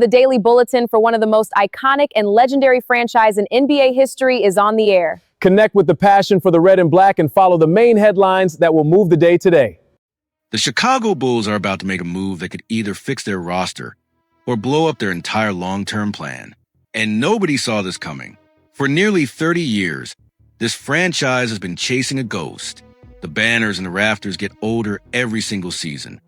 The daily bulletin for one of the most iconic and legendary franchise in NBA history is on the air. Connect with the passion for the red and black and follow the main headlines that will move the day today. The Chicago Bulls are about to make a move that could either fix their roster or blow up their entire long-term plan. And nobody saw this coming. For nearly 30 years, this franchise has been chasing a ghost. The banners and the rafters get older every single season.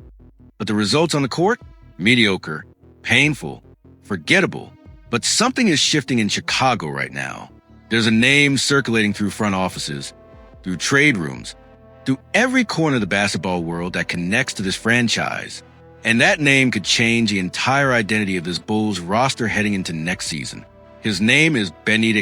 But the results on the court? Mediocre, painful, forgettable. But something is shifting in Chicago right now. There's a name circulating through front offices, through trade rooms, through every corner of the basketball world that connects to this franchise. And that name could change the entire identity of this Bulls roster heading into next season. His name is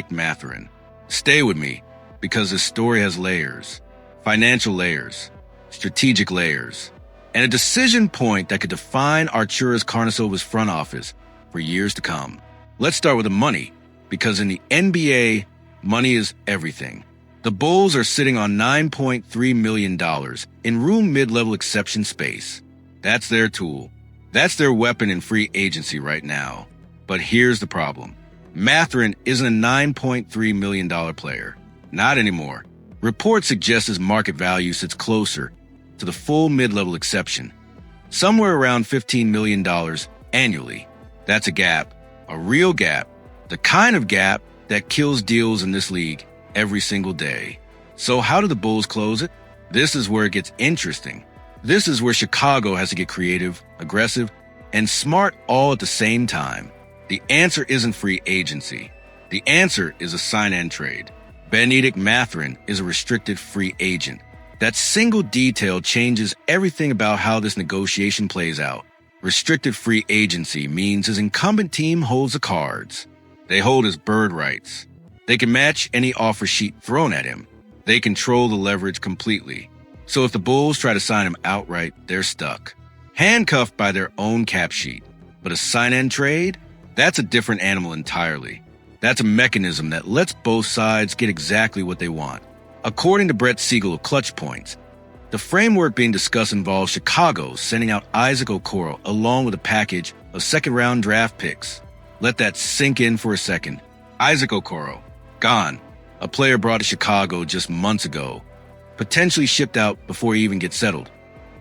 Mathurin. Stay with me, because this story has layers. Financial layers, strategic layers, and a decision point that could define Arturas Karnisova's front office for years to come. Let's start with the money, because in the NBA, money is everything. The Bulls are sitting on $9.3 million in room mid-level exception space. That's their tool. That's their weapon in free agency right now. But here's the problem. Mathurin isn't a $9.3 million player. Not anymore. Reports suggest his market value sits closer to the full mid-level exception, somewhere around $15 million annually. That's a gap, a real gap, the kind of gap that kills deals in this league every single day. So how do the Bulls close it? This is where it gets interesting. This is where Chicago has to get creative, aggressive, and smart all at the same time. The answer isn't free agency. The answer is a sign-and trade. Mathurin is a restricted free agent. That single detail changes everything about how this negotiation plays out. Restricted free agency means his incumbent team holds the cards. They hold his bird rights. They can match any offer sheet thrown at him. They control the leverage completely. So if the Bulls try to sign him outright, they're stuck, handcuffed by their own cap sheet. But a sign-and trade? That's a different animal entirely. That's a mechanism that lets both sides get exactly what they want. According to Brett Siegel of Clutch Points, the framework being discussed involves Chicago sending out Isaac Okoro along with a package of second-round draft picks. Let that sink in for a second. Isaac Okoro, gone. A player brought to Chicago just months ago, potentially shipped out before he even gets settled,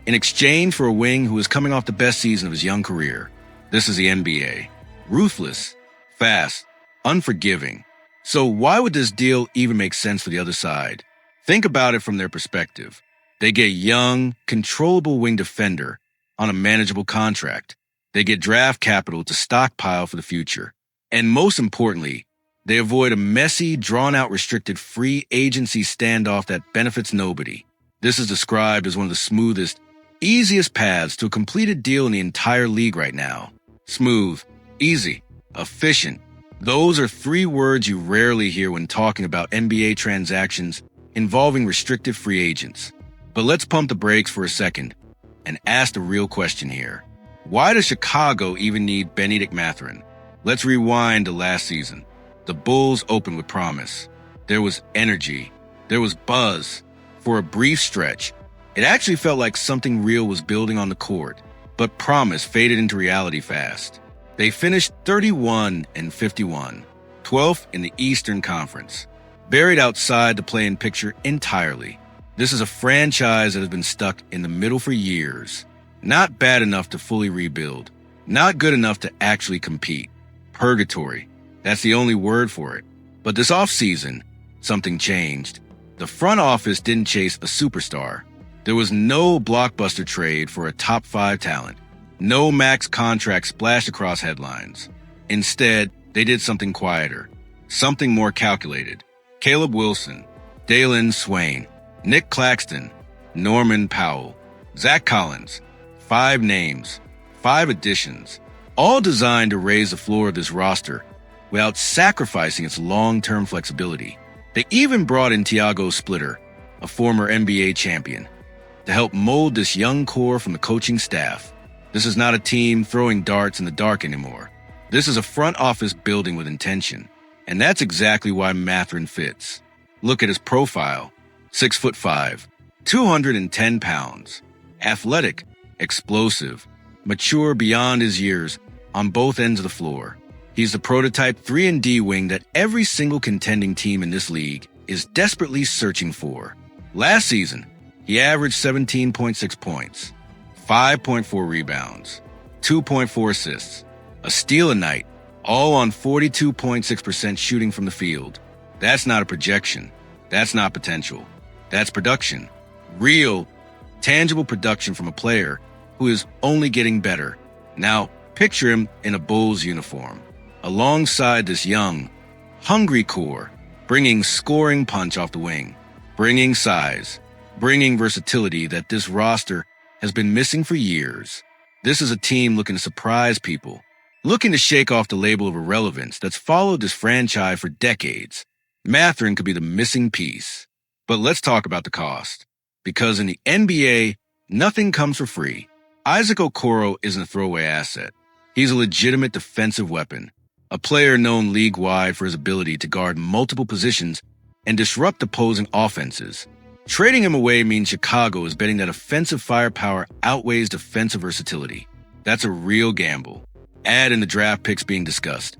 in exchange for a wing who is coming off the best season of his young career. This is the NBA. Ruthless, fast, unforgiving. So why would this deal even make sense for the other side? Think about it from their perspective. They get young, controllable wing defender on a manageable contract. They get draft capital to stockpile for the future. And most importantly, they avoid a messy, drawn-out, restricted free agency standoff that benefits nobody. This is described as one of the smoothest, easiest paths to a completed deal in the entire league right now. Smooth, easy, efficient. Those are three words you rarely hear when talking about NBA transactions involving restricted free agents. But let's pump the brakes for a second and ask the real question here. Why does Chicago even need Mathurin? Let's rewind to last season. The Bulls opened with promise. There was energy. There was buzz. For a brief stretch, it actually felt like something real was building on the court, but promise faded into reality fast. They finished 31-51, 12th in the Eastern Conference, buried outside the play-in picture entirely. This is a franchise that has been stuck in the middle for years. Not bad enough to fully rebuild. Not good enough to actually compete. Purgatory. That's the only word for it. But this offseason, something changed. The front office didn't chase a superstar. There was no blockbuster trade for a top 5 talent. No max contract splashed across headlines. Instead, they did something quieter. Something more calculated. Caleb Wilson, Dalen Swain, Nick Claxton, Norman Powell, Zach Collins. 5 names, 5 additions, all designed to raise the floor of this roster without sacrificing its long-term flexibility. They even brought in Tiago Splitter, a former NBA champion, to help mold this young core from the coaching staff. This is not a team throwing darts in the dark anymore. This is a front office building with intention, and that's exactly why Mathurin fits. Look at his profile. 6'5", 210 pounds, athletic, explosive, mature beyond his years, on both ends of the floor. He's the prototype 3-and-D wing that every single contending team in this league is desperately searching for. Last season, he averaged 17.6 points, 5.4 rebounds, 2.4 assists, a steal a night, all on 42.6% shooting from the field. That's not a projection. That's not potential. That's production. Real, tangible production from a player who is only getting better. Now, picture him in a Bulls uniform, alongside this young, hungry core, bringing scoring punch off the wing, bringing size, bringing versatility that this roster has been missing for years. This is a team looking to surprise people, looking to shake off the label of irrelevance that's followed this franchise for decades. Mathurin could be the missing piece. But let's talk about the cost. Because in the NBA, nothing comes for free. Isaac Okoro isn't a throwaway asset. He's a legitimate defensive weapon, a player known league-wide for his ability to guard multiple positions and disrupt opposing offenses. Trading him away means Chicago is betting that offensive firepower outweighs defensive versatility. That's a real gamble. Add in the draft picks being discussed,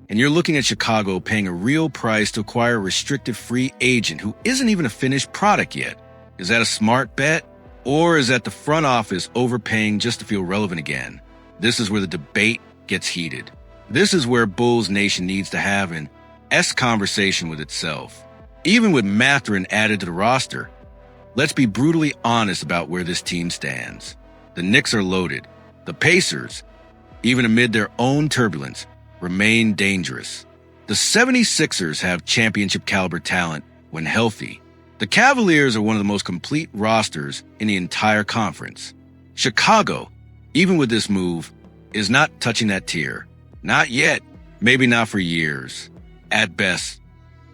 and you're looking at Chicago paying a real price to acquire a restricted free agent who isn't even a finished product yet. Is that a smart bet? Or is that the front office overpaying just to feel relevant again? This is where the debate gets heated. This is where Bulls Nation needs to have an conversation with itself. Even with Mathurin added to the roster, let's be brutally honest about where this team stands. The Knicks are loaded. The Pacers, even amid their own turbulence, remain dangerous. The 76ers have championship-caliber talent when healthy. The Cavaliers are one of the most complete rosters in the entire conference. Chicago, even with this move, is not touching that tier. Not yet. Maybe not for years. At best,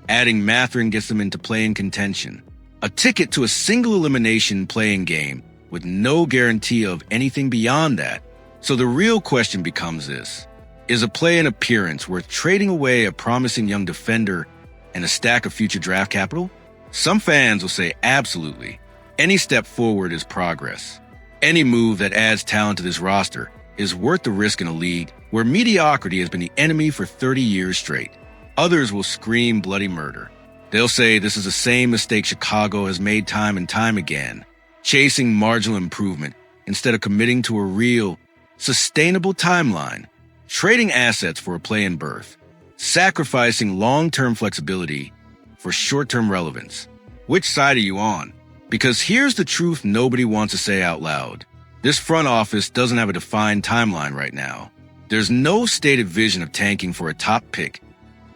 adding Mathurin gets them into play-in contention. A ticket to a single elimination playing game with no guarantee of anything beyond that. So the real question becomes this. Is a play-in appearance worth trading away a promising young defender and a stack of future draft capital? Some fans will say absolutely. Any step forward is progress. Any move that adds talent to this roster is worth the risk in a league where mediocrity has been the enemy for 30 years straight. Others will scream bloody murder. They'll say this is the same mistake Chicago has made time and time again, chasing marginal improvement instead of committing to a real, sustainable timeline, trading assets for a play-in berth, sacrificing long-term flexibility for short-term relevance. Which side are you on? Because here's the truth nobody wants to say out loud. This front office doesn't have a defined timeline right now. There's no stated vision of tanking for a top pick,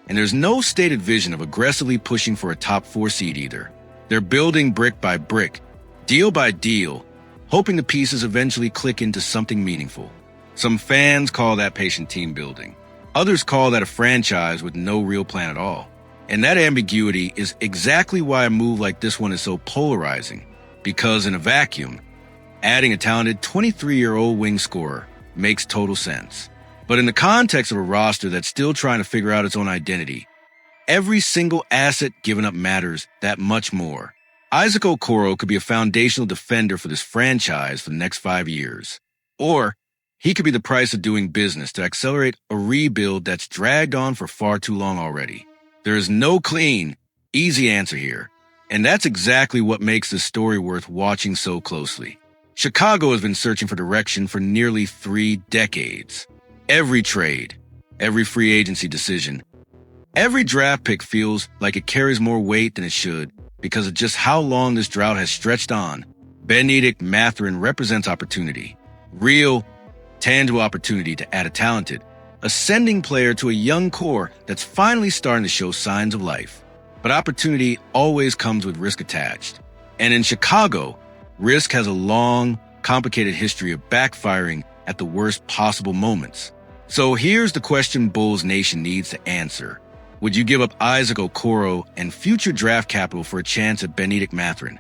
and there's no stated vision of aggressively pushing for a top 4 seed either. They're building brick by brick, deal by deal, hoping the pieces eventually click into something meaningful. Some fans call that patient team building. Others call that a franchise with no real plan at all. And that ambiguity is exactly why a move like this one is so polarizing. Because in a vacuum, adding a talented 23-year-old wing scorer makes total sense. But in the context of a roster that's still trying to figure out its own identity, every single asset given up matters that much more. Isaac Okoro could be a foundational defender for this franchise for the next 5 years. Or he could be the price of doing business to accelerate a rebuild that's dragged on for far too long already. There is no clean, easy answer here. And that's exactly what makes this story worth watching so closely. Chicago has been searching for direction for nearly 3 decades. Every trade, every free agency decision, every draft pick feels like it carries more weight than it should because of just how long this drought has stretched on. Benedict Mathurin represents opportunity. Real, tangible opportunity to add a talented, ascending player to a young core that's finally starting to show signs of life. But opportunity always comes with risk attached. And in Chicago, risk has a long, complicated history of backfiring at the worst possible moments. So here's the question Bulls Nation needs to answer. Would you give up Isaac Okoro and future draft capital for a chance at Benedict Mathurin?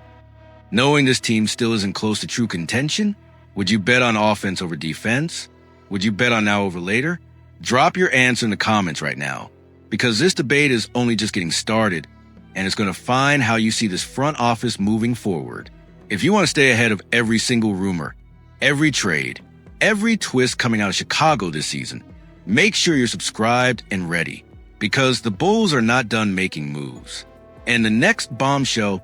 Knowing this team still isn't close to true contention, would you bet on offense over defense? Would you bet on now over later? Drop your answer in the comments right now, because this debate is only just getting started, and it's going to find how you see this front office moving forward. If you want to stay ahead of every single rumor, every trade, every twist coming out of Chicago this season, make sure you're subscribed and ready, because the Bulls are not done making moves. And the next bombshell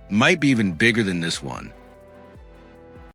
might be even bigger than this one.